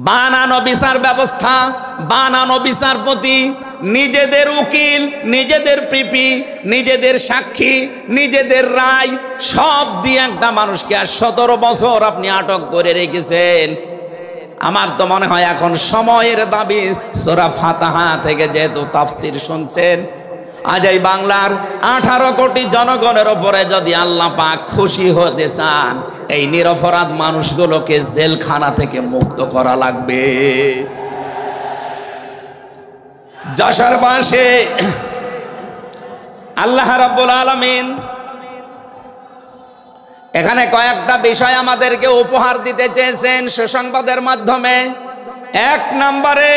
বানানো বিচার ব্যবস্থা, বানানো বিচারপতি, নিজেদের উকিল, নিজেদের পিপি, নিজেদের সাক্ষী, নিজেদের রায় সব দিয়ে একটা মানুষকে আর 17 বছর আপনি আটক করে রেখেছেন। আমার তো মনে হয় এখন সময়ের দাবি। সূরা ফাতিহা থেকে যেহেতু তাফসীর শুনছেন, আজ এই বাংলার 18 কোটি জনগণের উপরে যদি আল্লাহ পাক খুশি হতে চান, এই নিরপরাধ মানুষগুলোকে জেলখানা থেকে মুক্ত করা লাগবে। যশোর বাসে আল্লাহ রাব্বুল আলামিন এখানে কয়েকটা বিষয় আমাদেরকে উপহার দিতে চেয়েছেন সুসংবাদের মাধ্যমে। 1 নম্বরে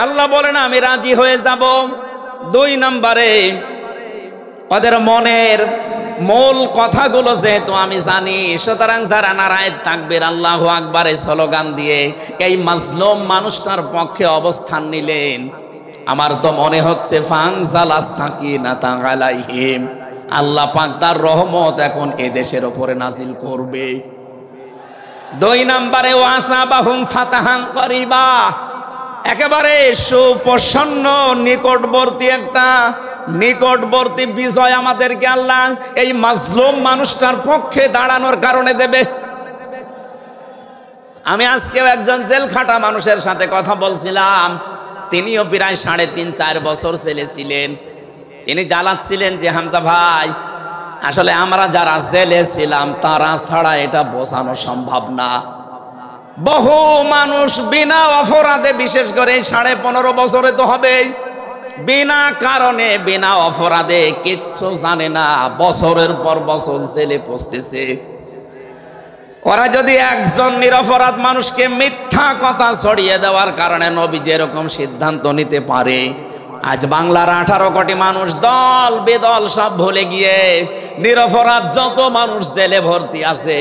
আল্লাহ বলেন আমি রাজি হয়ে যাব। 2 নম্বরে ওদের মনের মূল কথাগুলো যেহেতু আমি জানি, সুতরাং যারা নারায়ে তাকবীর আল্লাহু আকবার এই স্লোগান দিয়ে এই মাজলুম মানুষটার পক্ষে অবস্থান নিলেন, আমার তো মনে হচ্ছে ফানজালাস সাকিনাতা আলাইহিম, আল্লাহ পাক তার রহমত এখন এদেশের উপরে নাজিল করবে। 2 নম্বরে ওয়াসাবাহুম ফাতাহান করিবা, একেবারে সুপ্রসন্ন নিকটবর্তী বিজয় আমাদেরকে আল্লাহ এই মাজলুম মানুষটার পক্ষে দাঁড়ানোর কারণে দেবে। আমি আজকেও একজন জেলখাটা মানুষের সাথে কথা বলছিলাম, তিনিও প্রায় 3.5-4 বছর জেলে ছিলেন। তিনি জ্বালাচ্ছিলেন যে হামজা ভাই, আসলে আমরা যারা জেলে ছিলাম তারা ছাড়া এটা বোঝানো সম্ভব না। বহু মানুষ বিনা অপরাধে, বিশেষ করে 15.5 বছরে তো হবেই, বিনা কারণে বিনা অপরাধে কিচ্ছু জানে না, বছরের পর বছর জেলে পচতেছে। ওরা যদি একজন নিরপরাধ মানুষকে মিথ্যা কথা ছড়িয়ে দেওয়ার কারণে নবী যেরকম সিদ্ধান্ত নিতে পারে, আজ বাংলার 18 কোটি মানুষ দল বেদল সব ভুলে গিয়ে নিরপরাধ যত মানুষ জেলে ভর্তি আছে,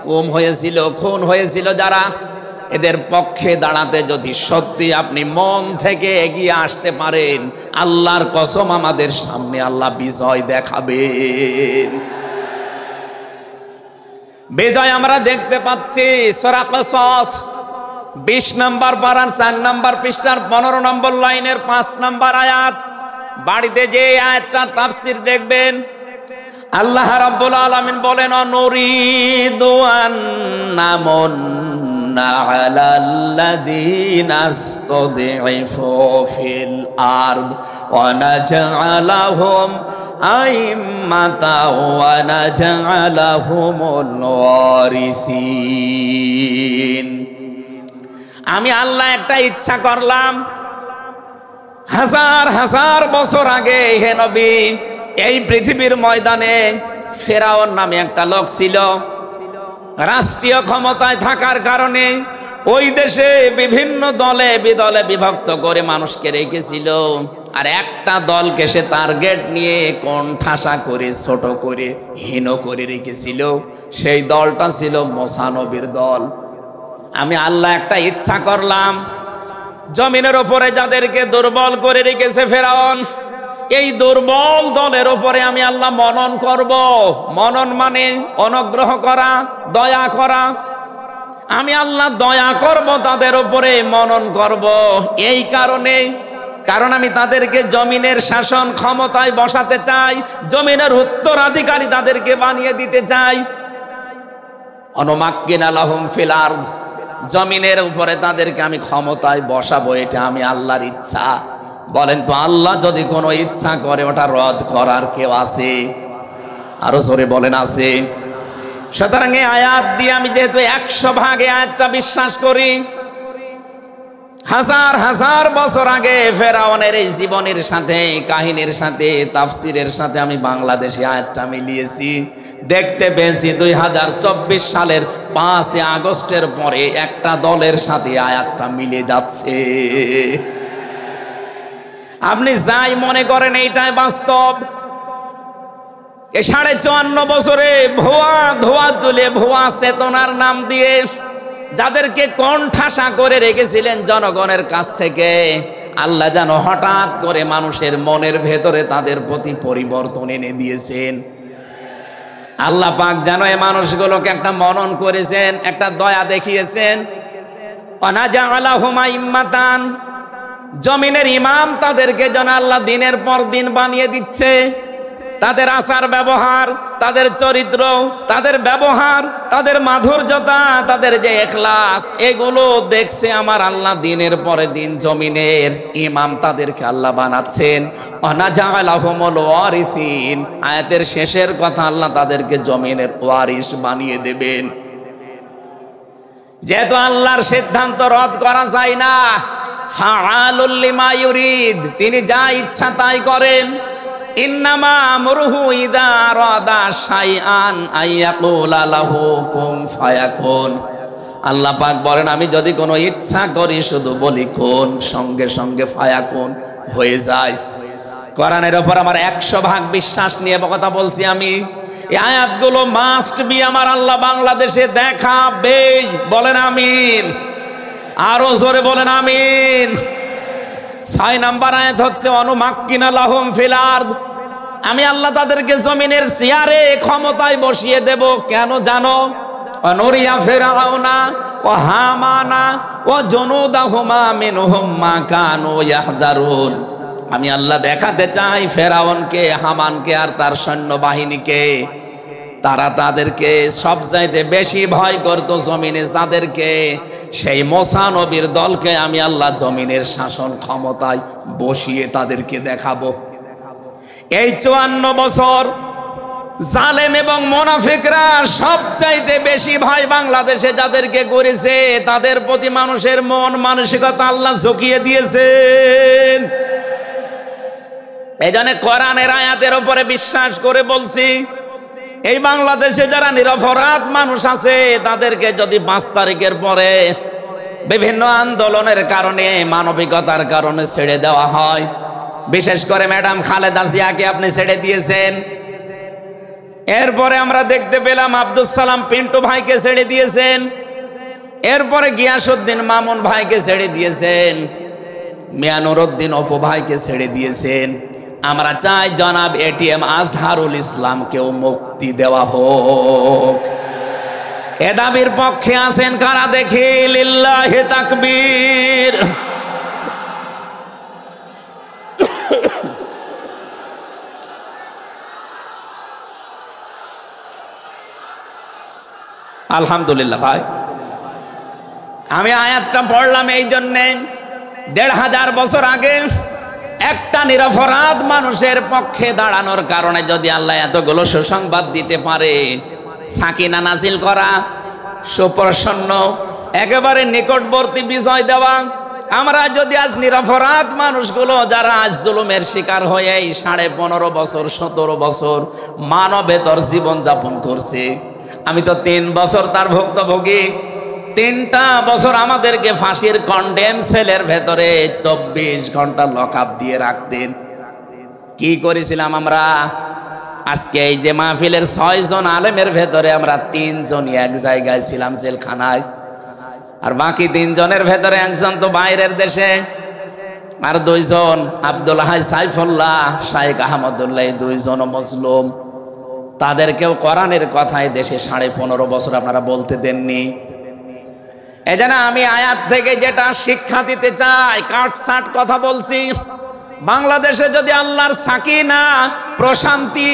গুম হয়েছিল, খুন হয়েছিল যারা, এদের পক্ষে দাঁড়াতে যদি সত্যি আপনি মন থেকে এগিয়ে আসতে পারেন, আল্লাহর কসম আমাদের সামনে আল্লাহ বিজয় দেখাবেন। বিজয় আমরা দেখতে পাচ্ছি সূরা কসস 20 নম্বর পারার 4 নম্বর পৃষ্ঠার 15 নম্বর লাইনের 5 নম্বর আয়াত। বাড়িতে যে আয়াতটার তাফসীর দেখবেন, আল্লাহ রাব্বুল আলামিন বলেন নুরিদু আন্নামুন্না আলাল্লাযীনা ইসতাদঈফু ফিল আরদ ওয়া নাজআলাহুম আইম্মাতাও ওয়া নাজআলাহুমুল ওয়ারিসিন। আমি আল্লাহ একটা ইচ্ছা করলাম, হাজার হাজার বছর আগে হে নবী, এই পৃথিবীর ময়দানে ফেরাউন নামে একটা লোক ছিল। রাষ্ট্রীয় ক্ষমতায় থাকার কারণে ওই দেশে বিভিন্ন দলে বিদলে বিভক্ত করে মানুষকে রেখেছিল, আর একটা দলকে সে টার্গেট নিয়ে কোণঠাসা করে, ছোট করে, হীন করে রেখেছিল। সেই দলটা ছিল মুসা নবীর দল। আমি আল্লাহ একটা ইচ্ছা করলাম, জমিনের উপরে যাদেরকে দুর্বল করে রেখেছে ফেরাউন, এই দুর্বল দলের উপরে আমি আল্লাহ মনন করব। মনন মানে অনুগ্রহ করা, দয়া করা। আমি আল্লাহ দয়া করব তাদের উপরে, মনন করব। এই কারণ আমি তাদেরকে জমিনের শাসন ক্ষমতায় বসাতে চাই, জমিনের উত্তরাধিকারী তাদেরকে বানিয়ে দিতে চাই। অনুমাক্কিনা লাহুম ফিল আরদ, জমিনের উপরে তাদেরকে আমি ক্ষমতায় বসাবো, এটা আমি আল্লাহর ইচ্ছা। বলেন তো আল্লাহ যদি কোনো ইচ্ছা করে ওটা রদ করার কেউ আছে? আরো জোরে বলেন আছে? সুতরাং এই আয়াত দিয়ে আমি যেহেতু 100 ভাগ আয়াতটা বিশ্বাস করি, হাজার হাজার বছর আগে ফেরাউনের এই জীবনের সাথে, কাহিনীর সাথে, তাফসিরের সাথে আমি বাংলাদেশি আয়াতটা মিলিয়েছি। দেখতে পেয়েছি 2024 সালের 5 আগস্টের পরে একটা দলের সাথে আয়াতটা মিলে যাচ্ছে। আপনি যাই মনে করেন এইটাই বাস্তব। এই 54 বছরে ধোয়া তুলে ভুয়া চেতনার নাম দিয়ে যাদেরকে কোণঠাসা করে রেখেছিলেন জনগণের কাছ থেকে, আল্লাহ যেন হঠাৎ করে মানুষের মনের ভেতরে তাদের প্রতি পরিবর্তন এনে দিয়েছেন। আল্লাহ পাক যেন এই মানুষগুলোকে একটা মনন করেছেন, একটা দয়া দেখিয়েছেন। ওয়ানাজালাহুম আইম্মাতান, জমিনের ইমাম তাদেরকে যেন আল্লাহ দিনের পর দিন বানিয়ে দিচ্ছে। তাদের আচার ব্যবহার, তাদের চরিত্র, তাদের ব্যবহার, তাদের মাধুর্যতা, তাদের যে ইখলাস, এগুলো দেখছে আমার আল্লাহ দিনের পরে দিন জমিনের ইমাম তাদেরকে আল্লাহ বানাচ্ছেন। ওয়ানাজালাহুমুল ওয়ারিসিন, আয়াতের শেষের কথা, আল্লাহ তাদেরকে জমিনের ওয়ারিস বানিয়ে দেবেন। যেহেতু আল্লাহর সিদ্ধান্ত রদ করা যায় না, ফাআলুল লিমা ইউরিদ, তিনি যা ইচ্ছা তাই করেন। ইন্নামা আমরুহু ইযা আরাদা শাইআন আইয়াকুলা লাহু কুন ফায়াকুন। আল্লাহ পাক বলেন, আমি যদি কোনো ইচ্ছা করি শুধু বলি কোন, সঙ্গে সঙ্গে ফায়াকুন হয়ে যায়। কোরআনের উপর আমার 100% বিশ্বাস নিয়ে কথা বলছি আমি। এই আয়াতগুলো মাস্ট বি আমার আল্লাহ বাংলাদেশে দেখাবে। বলেন আমিন, আরো জোরে বলেন আমিন। 6 নম্বর আয়াত হচ্ছে অনুমাক্কিনা লাহুম ফিল আরদ, আমি আল্লাহ তাদেরকে জমিনের চেয়ারে ক্ষমতায় বসিয়ে দেব। কেন জানো? অনুরিয়া ফিরআউনা ওয়া হামানা ওয়া জুনুদাহুমা মিনহুম মা কানু ইয়াহযারুন, আমি আল্লাহ দেখাতে চাই ফেরাউনকে, হামানকে আর তার সৈন্যবাহিনীকে, তারা তাদেরকে সবচাইতে বেশি ভয় করত জমিনে যাদেরকে, সেই মুসা নবীর দলকে আমি আল্লাহ জমিনের শাসন ক্ষমতায় বসিয়ে তাদেরকে দেখাবো। এই 54 বছর জালেম এবং মুনাফিকরা সবচাইতে বেশি ভয় বাংলাদেশে যাদেরকে করেছে, তাদের প্রতি মানুষের মন মানসিকতা আল্লাহ ঝুঁকিয়ে দিয়েছেন। এই জন্য কোরআনের আয়াতের উপরে বিশ্বাস করে বলছি, এই বাংলাদেশে যারা নিরপরাধ মানুষ আছে তাদেরকে যদি 5 তারিখের পরে বিভিন্ন আন্দোলনের কারণে, মানবিকতার কারণে ছেড়ে দেওয়া হয়, বিশেষ করে ম্যাডাম খালেদা জিয়াকে আপনি ছেড়ে দিয়েছেন। এরপরে আমরা দেখতে পেলাম আব্দুল সালাম পিন্টু ভাইকে ছেড়ে দিয়েছেন। এরপরে গিয়াসউদ্দিন মামুন ভাইকে ছেড়ে দিয়েছেন। মিয়ানুরউদ্দিন অপু ভাইকে ছেড়ে দিয়েছেন। আমরা চাই জনাব এটিএম আজহারুল ইসলামকেও মুক্তি দেওয়া হোক। এ দাবির পক্ষে আছেন কারা দেখি? লিল্লাহি তাকবীর। আলহামদুলিল্লাহ। ভাই, আমি আয়াতটা পড়লাম এই জন্যে, 1500 বছর আগে একটা নিরপরাধ মানুষের পক্ষে দাঁড়ানোর কারণে যদি আল্লাহ এতগুলো সুসংবাদ দিতে পারে, সাকিনা নাজিল করা, সুপ্রসন্ন একেবারে নিকটবর্তী বিজয় দেওয়া, আমরা যদি আজ নিরপরাধ মানুষগুলো যারা আজ জুলুমের শিকার হয়ে 15.5 বছর 17 বছর মানবেতর জীবন যাপন করছে, আমি তো 3 বছর তার ভুক্তভোগী। 3টা বছর আমাদেরকে ফাঁসির কন্ডেম সেলের ভেতরে 24 ঘন্টা লকআপ দিয়ে রাখতেন। কি করেছিলাম আমরা? আজকে এই যে মাহফিলের 6 জন আলেমের ভেতরে আমরা 3 জনই এক জায়গায় ছিলাম জেলখানায়, আর বাকি 3 জনের ভেতরে একজন তো বাইরের দেশে, আর 2 জন আব্দুল হাই সাইফুল্লাহ, শাইখ আহমদুল্লাহ, 2 জন মুসলিম। তাদেরকেও কোরআনের কথায় দেশে 15.5 বছর আপনারা বলতে দেননি। এজন্য আমি আয়াত থেকে যেটা শিক্ষা দিতে চাই, কাটছাট কথা বলছি। বাংলাদেশে যদি আল্লাহর সাকিনা, প্রশান্তি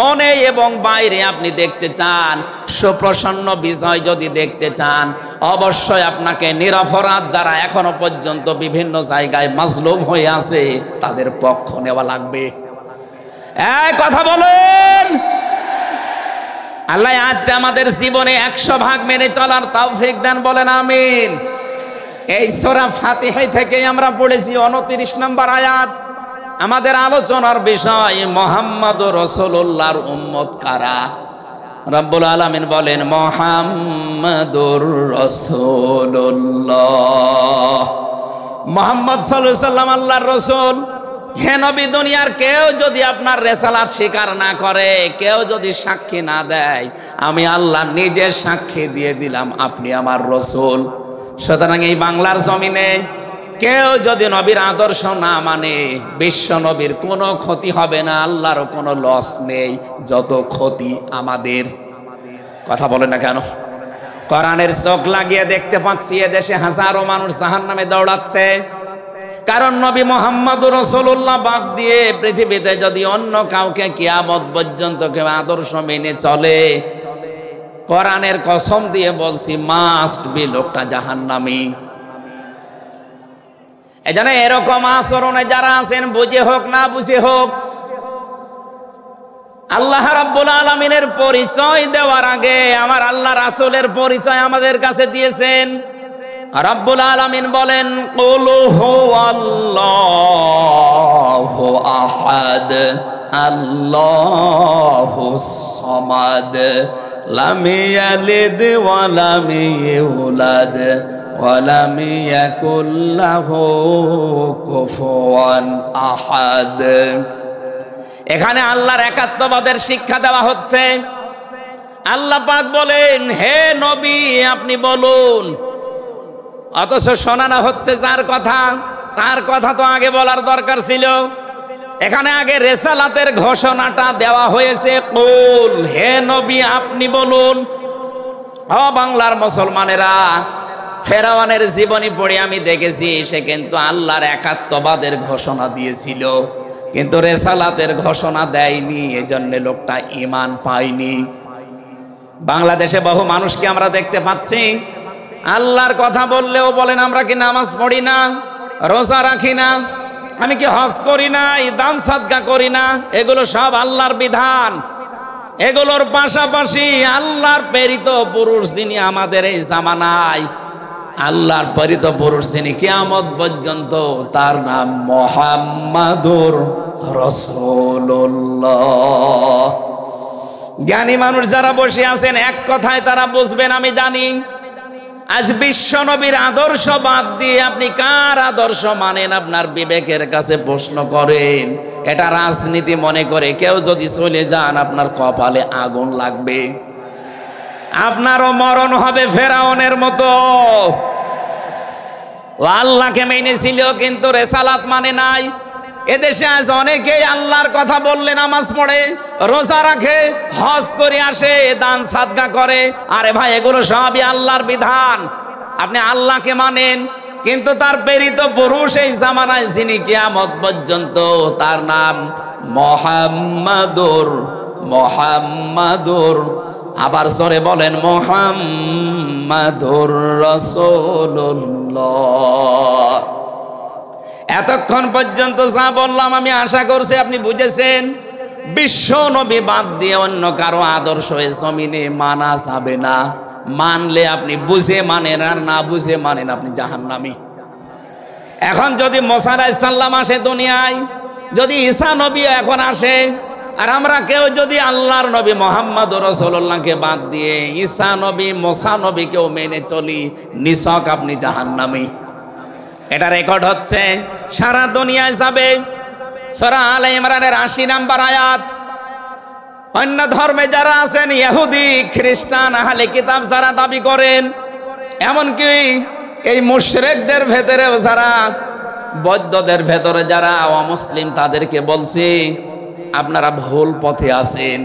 মনে এবং বাইরে আপনি দেখতে চান, সুপ্রসন্ন বিজয় যদি দেখতে চান, অবশ্যই আপনাকে নিরপরাধ যারা এখনো পর্যন্ত বিভিন্ন জায়গায় মাজলুম হয়ে আছে তাদের পক্ষ নেওয়া লাগবে। এই কথা বলেন। আল্লাহ আজকে আমাদের জীবনে 100% মেনে চলার তৌফিক দেন, বলেন আমিন। এই সূরা ফাতিহা থেকে আমরা পড়েছি 29 নম্বর আয়াত। আমাদের আলোচনার বিষয় মুহাম্মদুর রাসূলুল্লাহর উম্মত কারা। রব্বুল আলামিন বলেন মুহাম্মদুর রাসূলুল্লাহ, মুহাম্মদ সাল্লাল্লাহু আলাইহি সাল্লাম আল্লাহর রাসূল। হে নবী, দুনিয়ার কেউ যদি আপনার রেসালাত স্বীকার না করে, কেউ যদি সাক্ষী না দেয়, আমি আল্লাহ নিজের সাক্ষী দিয়ে দিলাম আপনি আমার রাসূল। সুতরাং এই বাংলার জমিনে কেউ যদি নবীর আদর্শ না মানে, বিশ্ব নবীর কোনো ক্ষতি হবে না, আল্লাহরও কোনো লস নেই, যত ক্ষতি আমাদের। কথা বলেন না কেন? কোরআনের চোখ লাগিয়ে দেখতে পাচ্ছি এদেশে হাজারো মানুষ জাহান্নামে দৌড়াচ্ছে। কারণ নবী মুহাম্মদুর রাসূলুল্লাহ বাদ দিয়ে পৃথিবীতে যদি অন্য কাউকে কিয়ামত পর্যন্ত কেউ আদর্শ মেনে চলে, কোরআনের কসম দিয়ে বলছি মাস্ট বি লোকটা জাহান্নামী। এজন্য এরকম আচরণে যারা আছেন, বুঝে হোক না বুঝে হোক, আল্লাহ রাব্বুল আলামিনের পরিচয় দেওয়ার আগে আমার আল্লাহ রাসূলের পরিচয় আমাদের কাছে দিয়েছেন। রাব্বুল আলামিন বলেন, কুল হুয়াল্লাহু আহাদ আল্লাহুস সামাদ লাম ইয়ালিদ ওয়া লাম ইউলাদ ওয়া লাম ইয়াকুল লাহু কুফুয়ান আহাদ। এখানে আল্লাহর একাত্মবাদের শিক্ষা দেওয়া হচ্ছে। আল্লাহ পাক বলেন, হে নবী আপনি বলুন, অথচ শোনানো হচ্ছে যার কথা, তার কথা তো আগে বলার দরকার ছিল। এখানে আগে রেসালাতের ঘোষণাটা দেওয়া হয়েছে, কুল, হে নবী আপনি বলুন। ও বাংলার মুসলমানেরা, ফেরাউনের জীবনী পড়ে আমি দেখেছি সে কিন্তু আল্লাহর একাত্মবাদের ঘোষণা দিয়েছিল, কিন্তু রেসালাতের ঘোষণা দেয়নি, এজন্য লোকটা ঈমান পায়নি। বাংলাদেশে বহু মানুষকে আমরা দেখতে পাচ্ছি আল্লাহর কথা বললেও বলেন আমরা কি নামাজ পড়ি না, রোজা রাখি না, আমি কি হজ করি না, দান সাদকা করি না, এগুলো সব আল্লাহর বিধান। এগুলোর পাশাপাশি আল্লাহর প্রেরিত পুরুষ যিনি আমাদের এই জামানায়, আল্লাহর প্রেরিত পুরুষ যিনি কিয়ামত পর্যন্ত, তার নাম মুহাম্মাদুর রাসূলুল্লাহ। জ্ঞানী মানুষ যারা বসে আছেন এক কথায় তারা বুঝবেন আমি জানি। আজ বিশ্ব নবীর আদর্শ বাদ দিয়ে আপনি কার আদর্শ মানেন আপনার বিবেকের কাছে প্রশ্ন করেন। এটা রাজনীতি মনে করে কেউ যদি চলে যান আপনার কপালে আগুন লাগবে, আপনারও মরণ হবে ফেরাউনের মতো। ও আল্লাহকে মেনেছিল কিন্তু রেসালাত মানে নাই। এদেশে আজ অনেকেই আল্লাহর কথা বললে নামাজ পড়ে, রোজা রাখে, হজ করে আসে, দান সাদকা করে। আরে ভাই এগুলো সবই আল্লাহর বিধান। আপনি আল্লাহকে মানেন, কিন্তু তার প্রেরিত পুরুষ এই জামানায় যিনি কিয়ামত পর্যন্ত, তার নাম মুহাম্মাদুর আবার জোরে বলেন মুহাম্মাদুর রাসূলুল্লাহ। এতক্ষণ পর্যন্ত যা বললাম আমি আশা করছি আপনি বুঝেছেন। বিশ্ব নবী বাদ দিয়ে অন্য কারো আদর্শ এ জমিনে মানা যাবে না। মানলে আপনি বুঝে মানেন, আর না বুঝে মানেন আপনি জাহান্নামী। এখন যদি মুসা আলাইহিস সালাম আসে দুনিয়ায়, যদি ঈসা নবী এখন আসে, আর আমরা কেউ যদি আল্লাহর নবী মুহাম্মদুর রাসূলুল্লাহকে বাদ দিয়ে ঈসা নবী, মুসা নবীকেও মেনে চলি, নিছক আপনি জাহান্নামী। এটা রেকর্ড হচ্ছে, সারা দুনিয়ায় যাবে। সূরা আলে ইমরানের ৮০ নম্বর আয়াত। অন্য ধর্মে যারা আছেন, ইহুদি, খ্রিস্টান, আহলে কিতাব যারা দাবি করেন, এমনকি এই মুশরিকদের ভেতরেও যারা, বৌদ্ধদের ভেতরে যারা অমুসলিম, তাদেরকে বলছি আপনারা ভুল পথে আছেন।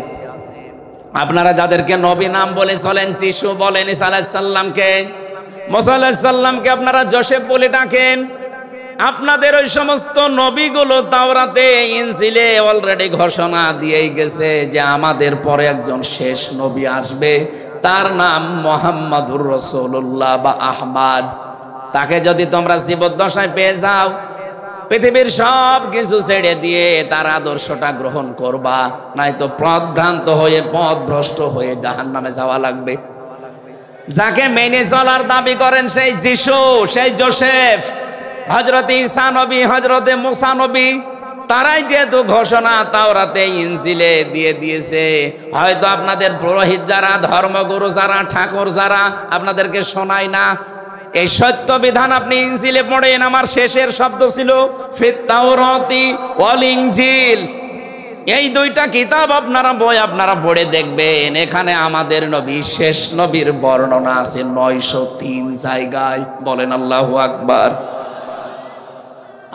আপনারা যাদেরকে নবী নাম বলে চলেন, যিশু বলেন, ঈসা আলাইহিস সালামকে, মুসা আলাইহিস সালামকে আপনারা যোসেফ বলে ডাকেন। আপনাদের ওই সমস্ত নবীগুলো তাওরাতে, ইনজিলে অলরেডি ঘোষণা দিয়েই গেছে যে আমাদের পরে একজন শেষ নবী আসবে, তার নাম মুহাম্মাদুর রাসূলুল্লাহ বা আহমদ। তাকে যদি তোমরা জীবদ্দশায় পেয়ে যাও, পৃথিবীর সব কিছু ছেড়ে দিয়ে তার আদর্শটা গ্রহণ করবা, নয়তো পথভ্রান্ত হয়ে, পথভ্রষ্ট হয়ে জাহান্নামে যাওয়া লাগবে। যাকে মেনে চলার দাবি করেন সেই যিশু, সেই যোসেফ, হযরত ঈসা নবী, হযরতে মুসা নবী, তারাই যেহেতু ঘোষণা তাওরাতে, ইনজিলে দিয়ে দিয়েছে, হয়তো আপনাদের পুরোহিত যারা, ধর্মগুরু যারা, ঠাকুর যারা আপনাদেরকে শোনায় না। এই সত্য বিধান আপনি ইনজিলে পড়েন, আমার শেষের শব্দ ছিল ফিত তাওরাতি ওয়াল ইনজিল। এই দুইটা কিতাব আপনারা বই আপনারা পড়ে দেখবেন, এখানে আমাদের নবী, শেষ নবীর বর্ণনা আছে ৯০৩ জায়গায়। বলেন আল্লাহু আকবার।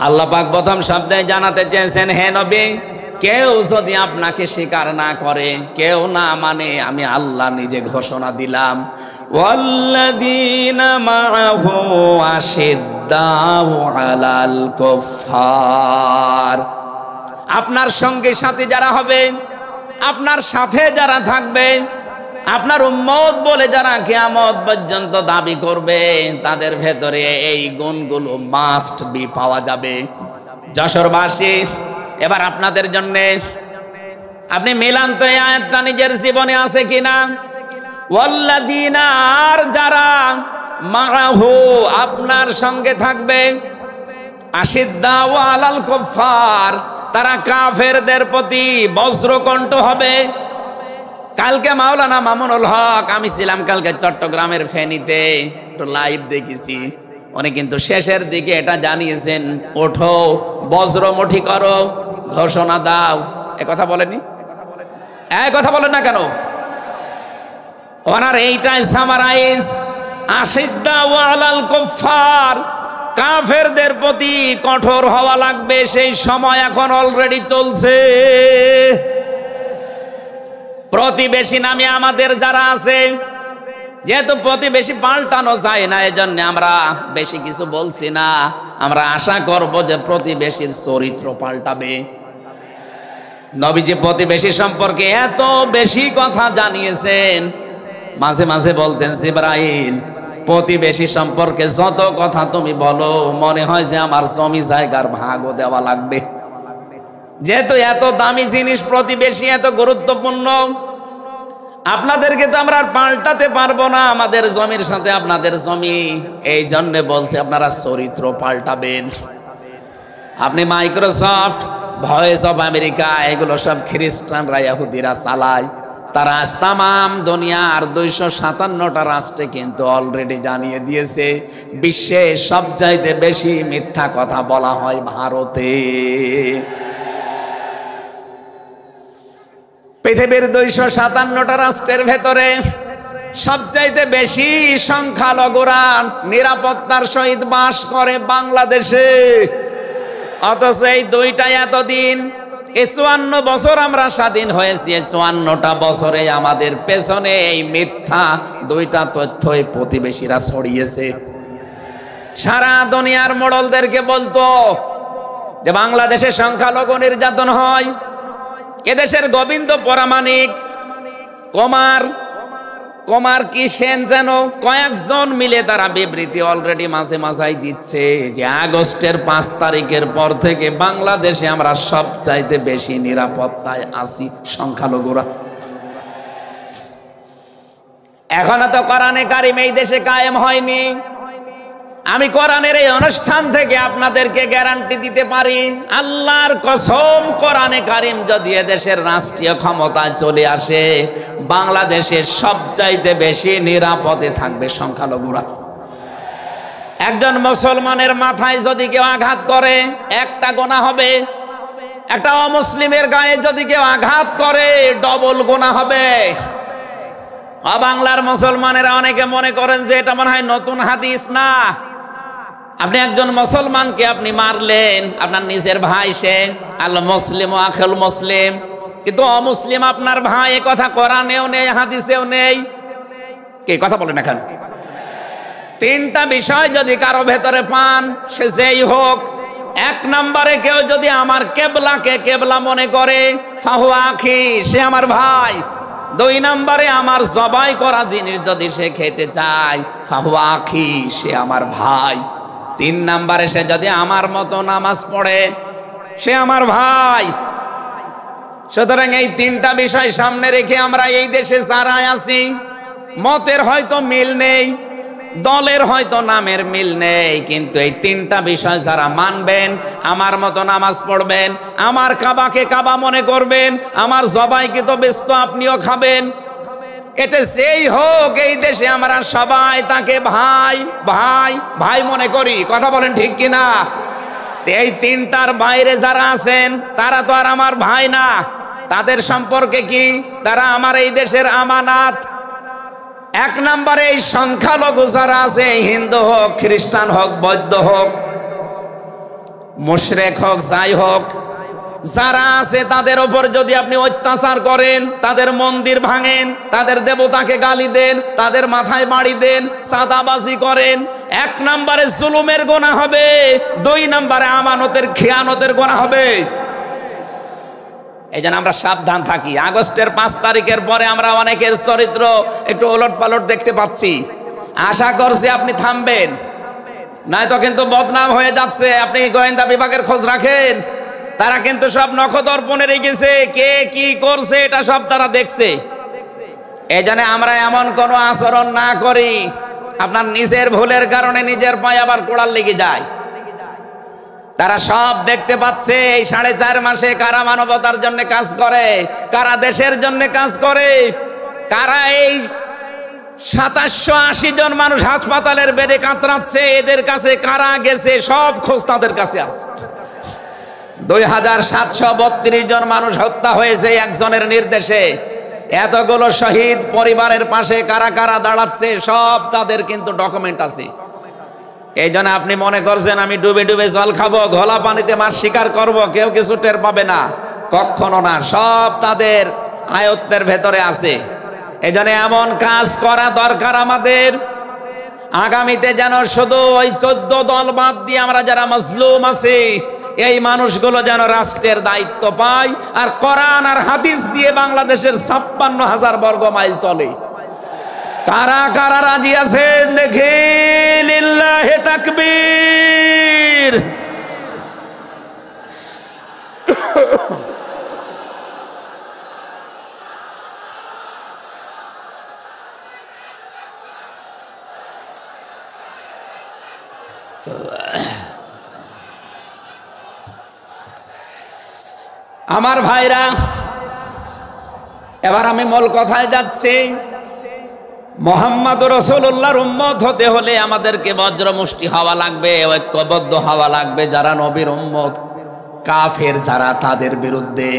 আল্লাহ পাক প্রথম শব্দে জানাতে চেয়েছেন, হে নবী কেউ যদি আপনাকে স্বীকার না করে, কেউ না মানে, আমি আল্লাহ নিজে ঘোষণা দিলাম, ওয়াল্লাযীনা মাআহু আশিদ্দাউ আলাল কুফফার, আপনার সঙ্গে সাথী যারা হবে, আপনার সাথে যারা থাকবে, আপনার উম্মত বলে যারা কিয়ামত পর্যন্ত দাবি করবে, তাদের ভেতরে এই গুণগুলো মাস্ট বি পাওয়া যাবে। যশোরবাসী, এবার আপনাদের জন্য আপনি মিলান তো এই আয়াতটা নিজের জীবনে আছে কিনা। ওয়াল্লাযীনা, আর যারা মাআহু, আপনার সঙ্গে থাকবে, আশিদ্দাউ আলাল কুফফার, তারা কাফেরদের প্রতি বজ্রকণ্ঠ হবে। কালকে মাওলানা মামুনুল হক, আমি ছিলাম কালকে চট্টগ্রামের ফেনীতে, একটু লাইভ দেখেছি। উনি কিন্তু শেষের দিকে এটা জানিয়েছেন, ওঠো বজ্রমুঠি করো, ঘোষণা দাও। এ কথা বলেনি? এই কথা বলেন না কেন? ওনার এইটাই সামারাইজ, আশিদ্দাউ আলাল কুফফার, কাফেরদের প্রতি কঠোর হওয়া লাগবে। সেই সময় এখন অলরেডি চলছে। প্রতিবেশী নামে আমাদের যারা আছে, যেহেতু প্রতিবেশী পাল্টানো যায় না, এজন্য আমরা বেশি কিছু বলছি না। আমরা আশা করব যে প্রতিবেশীর চরিত্র পাল্টাবে। নবীজি প্রতিবেশী সম্পর্কে এত বেশি কথা জানিয়েছেন, মাঝে মাঝে বলতেন, জিবরাইল, প্রতিবেশী সম্পর্কে যত কথা তুমি বলো, মনে হয় যে আমার জমি জায়গার ভাগও দেওয়া লাগবে। যেহেতু এত দামি জিনিস প্রতিবেশী, এত গুরুত্বপূর্ণ, আপনাদেরকে তো আমরা পাল্টাতে পারবো না, আমাদের জমির সাথে আপনাদের জমি। এই জন্য বলছে আপনারা চরিত্র পাল্টাবেন। আপনি মাইক্রোসফট, ভয়েস অফ আমেরিকা, এগুলো সব খ্রিস্টানরা, ইহুদিরা চালায়। তারা আজ তামাম দুনিয়ার 257টা রাষ্ট্রে কিন্তু অলরেডি জানিয়ে দিয়েছে, বিশ্বে সবচাইতে বেশি মিথ্যা কথা বলা হয় ভারতে। পৃথিবীর 257টা রাষ্ট্রের ভেতরে সবচাইতে বেশি সংখ্যালঘুরা নিরাপত্তার সহিত বাস করে বাংলাদেশে। অথচ এই দুইটা এতদিন, এই 54 বছর আমরা স্বাধীন হয়েছি, 54টা বছরে আমাদের পেছনে এই মিথ্যা দুইটা তথ্যই প্রতিবেশীরা ছড়িয়েছে। সারা দুনিয়ার মোড়লদেরকে বলতো যে বাংলাদেশে সংখ্যালঘু নির্যাতন হয়। এদেশের গোবিন্দ পরামানিক, কুমার কি সেন যেন, কয়েকজন মিলে তারা বিবৃতি অলরেডি মাঝে মাঝাই দিচ্ছে যে আগস্টের 5 তারিখের পর থেকে বাংলাদেশে আমরা সবচাইতে বেশি নিরাপত্তায় আছি সংখ্যালঘুরা। এখনো তো কোরআনে কারিম এই দেশে কায়েম হয়নি। আমি কোরআনের এই অনুষ্ঠান থেকে আপনাদেরকে গ্যারান্টি দিতে পারি, আল্লাহর কসম, কোরআনে কারিম যদি এদেশের রাষ্ট্রীয় ক্ষমতায় চলে আসে, বাংলাদেশের সবচাইতে বেশি নিরাপদে থাকবে সংখ্যালঘুরা। একজন মুসলমানের মাথায় যদি কেউ আঘাত করে, একটা গুনাহ হবে। একটা অমুসলিমের গায়ে যদি কেউ আঘাত করে, ডবল গুনাহ হবে। বাংলার মুসলমানেরা অনেকে মনে করেন যে এটা মনে হয় নতুন হাদিস। না, আপনি একজন মুসলমানকে আপনি মারলেন, আপনার নিজের ভাই সে, আল মুসলিম ও আখুল মুসলিম, কিন্তু অমুসলিম আপনার ভাই, এ কথা কোরআনেও নেই, হাদিসেও নেই। কে কথা বলেন এখন? 3টা বিষয় যদি কারো ভেতরে পান, সে যেই হোক। 1 নম্বরে কেউ যদি আমার কেবলাকে কেবলা মনে করে, ফাহুয়া আখি, সে আমার ভাই। 2 নম্বরে আমার জবাই করা জিনিস যদি সে খেতে চায়, ফাহুয়া আখি, সে আমার ভাই। 3 নম্বরে সে যদি আমার মতো নামাজ পড়ে, সে আমার ভাই। সুতরাং এই 3টা বিষয় সামনে রেখে আমরা এই দেশে যারা আছি, মতের হয়তো মিল নেই, দলের হয়তো নামের মিল নেই, কিন্তু এই 3টা বিষয় যারা মানবেন, আমার মতো নামাজ পড়বেন, আমার কাবাকে কাবা মনে করবেন, আমার জবাইকে তো ব্যস্ত আপনিও খাবেন, এটা যেই হোক, এই দেশে আমরা সবাই তাকে ভাই ভাই ভাই মনে করি। কথা বলেন ঠিক কিনা? এই 3টার বাইরে যারা আছেন, তারা তো আর আমার ভাই না। তাদের সম্পর্কে কি? তারা আমার এই দেশের আমানাত। 1 নম্বরে এই সংখ্যালঘু যারা আছে, হিন্দু হোক, খ্রিস্টান হোক, বৌদ্ধ হোক, মুশরিক হোক, যাই হোক, যারা আছে তাদের ওপর যদি আপনি অত্যাচার করেন, তাদের মন্দির ভাঙেন, তাদের দেবতাকে গালি দেন, তাদের মাথায় বাড়ি দেন, চাঁদাবাজি করেন, 1 নম্বরে জুলুমের গুনাহ হবে, 2 নম্বরে আমানতের খেয়ানতের গুনাহ হবে। এই জন্য আমরা সাবধান থাকি। আগস্টের 5 তারিখের পরে আমরা অনেকের চরিত্র একটু ওলটপালট দেখতে পাচ্ছি। আশা করছি আপনি থামবেন, নয়তো কিন্তু বদনাম হয়ে যাচ্ছে। আপনি গোয়েন্দা বিভাগের খোঁজ রাখেন, তারা কিন্তু সব নখদর্পণে রেখেছে, কে কি করছে এটা সব তারা দেখছে। এই জন্য আমরা এমন কোনো আচরণ না করি আপনার নিজের ভুলের কারণে নিজের পায়ে আবার কোড়াল লেগে যায়। তারা সব দেখতে পাচ্ছে এই 4.5 মাসে কারা মানবতার জন্য কাজ করে, কারা দেশের জন্য কাজ করে, কারা এই 2780 জন মানুষ হাসপাতালের বেডে কাতরাচ্ছে, এদের কাছে কারা গেছে সব খোঁজ তাদের কাছে আছে। 2732 জন মানুষ হত্যা হয়েছে একজনের নির্দেশে। এতগুলো শহীদ পরিবারের পাশে কারা কারা দাঁড়াচ্ছে সব তাদের কিন্তু ডকুমেন্ট আছে। এই জন্য আপনি মনে করছেন আমি ডুবে ডুবে জল খাবো, ঘোলা পানিতে মাছ শিকার করব, কেউ কিছু টের পাবে না, কখনো না। সব তাদের আয়ত্তের ভেতরে আছে। এই জন্য এমন কাজ করা দরকার আমাদের, আগামীতে যেন শুধু ওই 14 দল বাদ দিয়ে আমরা যারা মজলুম আছি এই মানুষগুলো যেন রাষ্ট্রের দায়িত্ব পায়, আর কোরআন আর হাদিস দিয়ে বাংলাদেশের 56,000 বর্গ মাইল চলে। কারা কারা রাজি আছেন দেখি? লিল্লাহি তাকবীর। আমার ভাইরা, এবার আমি মূল কথায় যাচ্ছি। মুহাম্মদ রাসূলুল্লাহর উম্মত হতে হলে আমাদেরকে বজ্রমুষ্টি হওয়া লাগবে, ঐক্যবদ্ধ হওয়া লাগবে। যারা নবীর উম্মত, কাফের যারা, তাদের বিরুদ্ধে।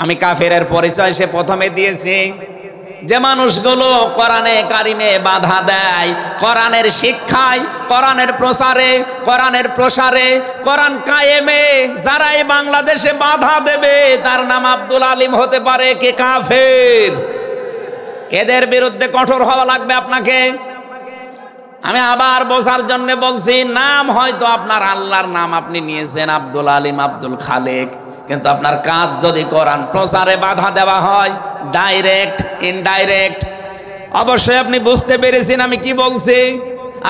আমি কাফেরের পরিচয় সে প্রথমে দিয়েছি। যে মানুষগুলো কোরআনে কারিমে বাধা দেয়, কোরআনের শিক্ষায়, কোরআনের প্রচারে, কোরআনের প্রসারে, কোরআন কায়েমে যারাই বাংলাদেশে বাধা দেবে, তার নাম আব্দুল আলিম হতে পারে, কে কাফের। এদের বিরুদ্ধে কঠোর হওয়া লাগবে আপনাকে। আমি আবার বোঝার জন্য বলছি, নাম হয়তো আপনার আল্লাহর নাম আপনি নিয়েছেন আব্দুল আলিম, আব্দুল খালেক, কিন্তু আপনার কাজ যদি কোরআন প্রচারে বাধা দেওয়া হয়, ডাইরেক্ট ইনডাইরেক্ট, অবশ্যই আপনি বুঝতে পেরেছেন আমি কি বলছি।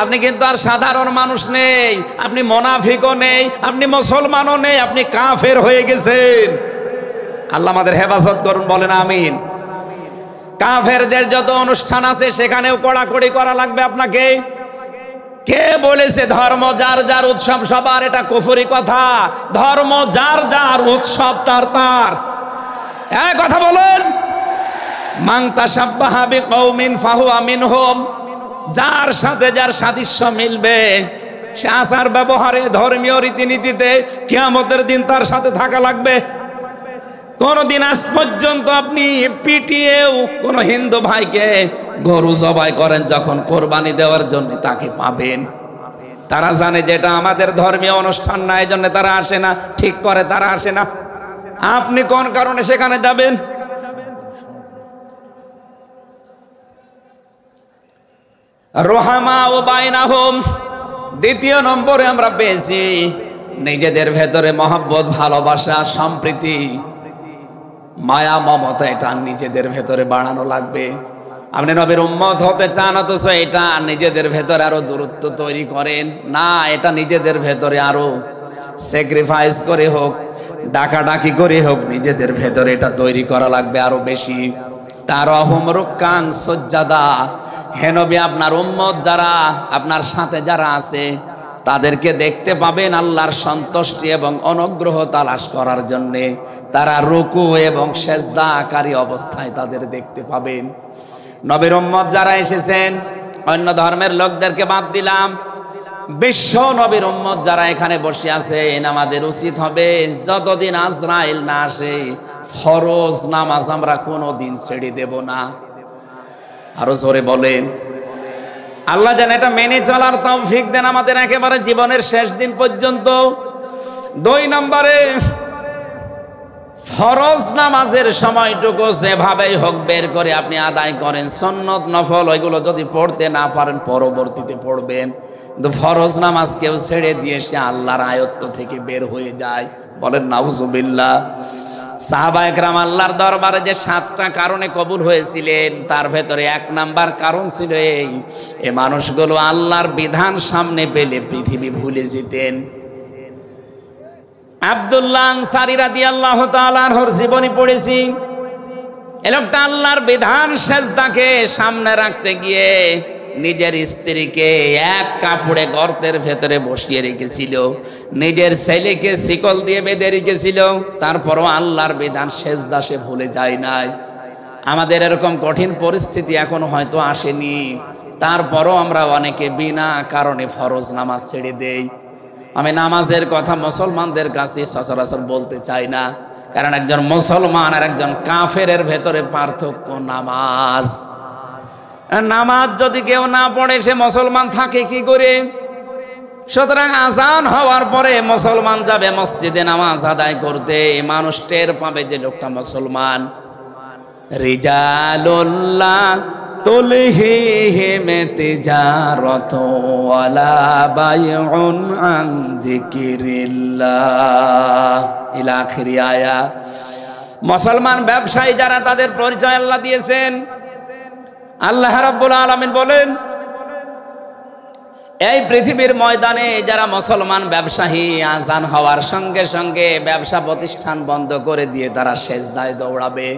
আপনি কিন্তু আর সাধারণ মানুষ নেই, আপনি মুনাফিকও নেই, আপনি মুসলমানও নেই, আপনি কাফের হয়ে গেছেন। আল্লাহ আমাদের হেফাজত করুন, বলেন আমিন। কাফেরদের যত অনুষ্ঠান আছে সেখানেও কড়াকড়ি করা লাগবে আপনাকে। কে বলেছে ধর্ম যার যার উৎসব সবার? এটা কুফরি কথা। ধর্ম যার যার, উৎসব তার তার। কথা বলেন। মান তাশাব্বাহা বিকওমিন ফাহুয়া মিনহুম। যার সাথে যার সাদৃশ্য মিলবে, সে আচার ব্যবহারে, ধর্মীয় রীতিনীতিতে কিয়ামতের দিন তার সাথে থাকা লাগবে। কোনদিন আজ পর্যন্ত আপনি পিটিয়েও কোন হিন্দু ভাইকে গরু জবাই করেন যখন কোরবানি দেওয়ার জন্য, তাকে পাবেন। তারা জানে যেটা আমাদের ধর্মীয় অনুষ্ঠান না, এই জন্য তারা আসে না, ঠিক করে তারা আসে না। আপনি কোন কারণে সেখানে যাবেন? রোহামা ও বাইনাহুম। দ্বিতীয় নম্বরে আমরা পেয়েছি নিজেদের ভেতরে মহব্বত, ভালোবাসা, সম্প্রীতি, মায়া, মমতা, এটা নিজেদের ভেতরে বাড়ানো লাগবে। আপনি নবীর উম্মত হতে চান, অথচ এটা নিজেদের ভেতরে আরো দূরত্ব তৈরি করেন না। এটা নিজেদের ভেতরে আরো স্যাক্রিফাইস করে হোক, ডাকাডাকি করে হোক, নিজেদের ভেতরে এটা তৈরি করা লাগবে আরো বেশি। তারহুম রুক্কান সুজ্জাদা। হে নবী, আপনার উম্মত যারা, আপনার সাথে যারা আছে, তাদেরকে দেখতে পাবেন আল্লাহর সন্তুষ্টি এবং অনুগ্রহ তালাশ করার জন্যে তারা রুকু এবং সেজদাকারী অবস্থায় তাদের দেখতে পাবেন। নবীর উম্মত যারা এসেছেন, অন্য ধর্মের লোকদেরকে বাদ দিলাম, বিশ্ব নবীর উম্মত যারা এখানে বসে আছেন, আমাদের উচিত হবে যতদিন আজরাইল না আসে ফরজ নামাজ আমরা কোনোদিন ছেড়ে দেব না। আরো জোরে বলেন। আল্লাহ যেন এটা মেনে চলার তৌফিক দেন আমাদের একেবারে জীবনের শেষ দিন পর্যন্ত। 2 নম্বরে ফরজ নামাজের সময়টুকু যেভাবেই হোক বের করে আপনি আদায় করেন। সুন্নত নফল ওইগুলো যদি পড়তে না পারেন পরবর্তীতে পড়বেন, কিন্তু ফরজ নামাজ কেউ ছেড়ে দিয়ে সে আল্লাহর আয়ত্ত থেকে বের হয়ে যায়। বলেন নাউজুবিল্লাহ। সাহাবায়ে কেরাম আল্লাহর দরবারে যে 7টা কারণে কবুল হয়েছিলেন, তার ভেতরে 1 নাম্বার কারণ ছিল এই মানুষগুলো আল্লাহর বিধান সামনে পেলে পৃথিবী ভুলে যেতেন। আব্দুল্লাহ আনসারী রাদিয়াল্লাহু তাআলা আনহুর জীবনী পড়েছি। এই লোকটা আল্লাহর বিধান সেজদাকে সামনে রাখতে গিয়ে নিজের স্ত্রীকে এক কাপড়ে গর্তের ভেতরে বসিয়ে রেখেছিল, নিজের ছেলেকে শিকল দিয়ে বেঁধে রেখেছিল, তারপরও আল্লাহর বিধান সেজদা সে ভুলে যায় নাই। আমাদের এরকম কঠিন পরিস্থিতি এখন হয়তো আসেনি, তারপরও আমরা অনেকে বিনা কারণে ফরজ নামাজ ছেড়ে দেই। আমি নামাজের কথা মুসলমানদের কাছে সচরাচর বলতে চাই না, কারণ একজন মুসলমান আর একজন কাফেরের ভেতরে পার্থক্য নামাজ। নামাজ যদি কেউ না পড়ে সে মুসলমান থাকে কি করে? সুতরাং আজান হওয়ার পরে মুসলমান যাবে মসজিদে নামাজ আদায় করতে, মানুষ টের পাবে যে লোকটা মুসলমান। রিজালুল্লাহ তুলহিহিম তিজারাত ওয়ালা বাইউন আন যিকিরিল্লাহ ইলা আখিরি আয়া। মুসলমান ব্যবসায়ী যারা, তাদের পরিচয় আল্লাহ দিয়েছেন। আল্লাহ রাব্বুল আলামিন বলেন, এই পৃথিবীর ময়দানে যারা মুসলমান ব্যবসায়ী, আজান হওয়ার সঙ্গে সঙ্গে ব্যবসা প্রতিষ্ঠান বন্ধ করে দিয়ে তারা সেজদায় দৌড়াবে।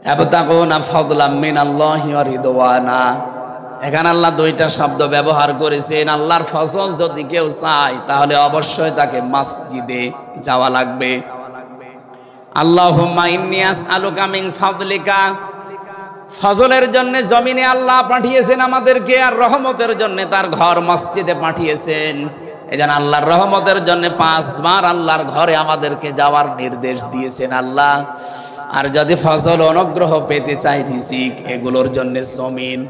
ইয়াবতাগুনা ফাদলাম মিনাল্লাহি ওয়া রিদওয়ানা। এখানে আল্লাহ 2টা শব্দ ব্যবহার করেছেন। আল্লাহর ফজল যদি কেউ চায় তাহলে অবশ্যই তাকে মসজিদে যাওয়া লাগবে। আল্লাহুম্মা ইন্নী আসআলুকা মিন ফাদলিকা। ফজলের জন্য জমিনে আল্লাহ পাঠিয়েছেন আমাদেরকে, আর রহমতের জন্য তার ঘর মসজিদে পাঠিয়েছেন। এজন্য আল্লাহর রহমতের জন্য 5 বার আল্লাহর ঘরে আমাদেরকে যাওয়ার নির্দেশ দিয়েছেন আল্লাহ। আর যদি ফজল অনুগ্রহ পেতে চাই, রিজিক, এগুলোর জন্য জমিন,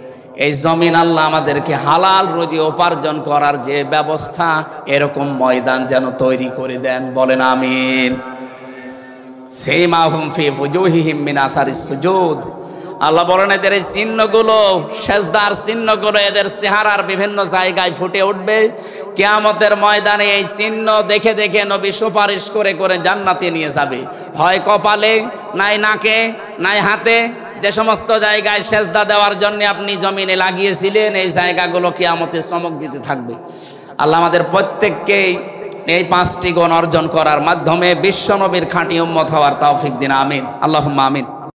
এই জমিন আল্লাহ আমাদেরকে হালাল রুজি উপার্জন করার যে ব্যবস্থা, এরকম ময়দান যেন তৈরি করে দেন। বলেন আমিন। সিমাহুম ফি ফুজুহিহিম মিন আসারিস সুজুদ। আল্লাহ বলেন এদের এই চিহ্নগুলো, সেজদার চিহ্নগুলো এদের চেহারার বিভিন্ন জায়গায় ফুটে উঠবে। কিয়ামতের ময়দানে এই চিহ্ন দেখে দেখে নবী সুপারিশ করে করে জান্নাতে নিয়ে যাবে। হয় কপালে, নাই নাকে, নাই হাতে। যে সমস্ত জায়গায় সেজদা দেওয়ার জন্য আপনি জমিনে লাগিয়েছিলেন, এই জায়গাগুলো কিয়ামতে চমক দিতে থাকবে। আল্লাহ আমাদের প্রত্যেককেই এই 5টি গুণ অর্জন করার মাধ্যমে বিশ্ব নবীর খাঁটি উম্মত হওয়ার তৌফিক দিন। আমিন, আল্লাহুম্মা আমিন।